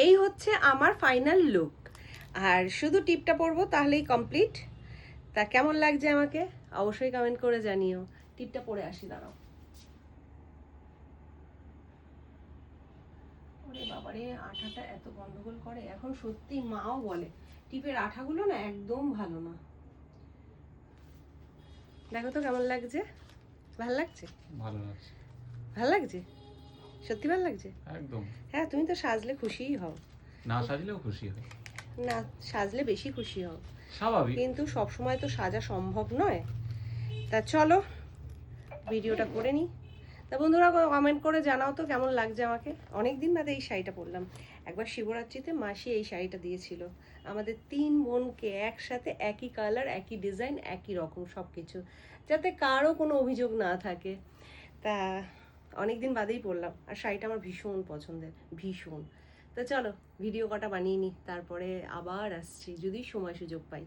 এই হচ্ছে আমার ফাইনাল লুক। আর শুধু টিপটা পরবো তাহলেই কমপ্লিট। তা কেমন লাগছে আমাকে অবশ্যই কমেন্ট করে জানিও। টিপটা পরে আসি, দাঁড়াও। ওরে বাবারে, আঠাটা এত গন্ডগোল করে এখন, সত্যি মাও বলে টিপের আঠাগুলো না একদম ভালো না। দেখো তো কেমন লাগছে, ভাল লাগছে? ভালো লাগছে। ভাল লাগছে, সত্যি ভাল লাগছে একদম। হ্যাঁ, তুমি তো সাজলে খুশিই হও। না সাজলেও খুশি হয়। না, সাজলে বেশি খুশি হও, স্বাভাবিক। কিন্তু সব সময় তো সাজা সম্ভব নয়। তা চলো ভিডিওটা করে নিই। তা বন্ধুরা কমেন্ট করে জানাও তো কেমন লাগছে আমাকে। অনেক দিন বাদে এই শাড়িটা পরলাম। একবার শিবরাত্রিতে মাসি এই শাড়িটা দিয়েছিল আমাদের 3 বোনকে একসাথে, একই কালার, একই ডিজাইন, একই রকম সব কিছু, যাতে কারো কোনো অভিযোগ না থাকে। তা অনেক দিন বাদেই পরলাম, আর শাড়িটা আমার ভীষণ পছন্দের, ভীষণ। তো চলো ভিডিও কটা বানিয়ে নিই, তারপরে আবার আসছি যদি সময় সুযোগ পাই।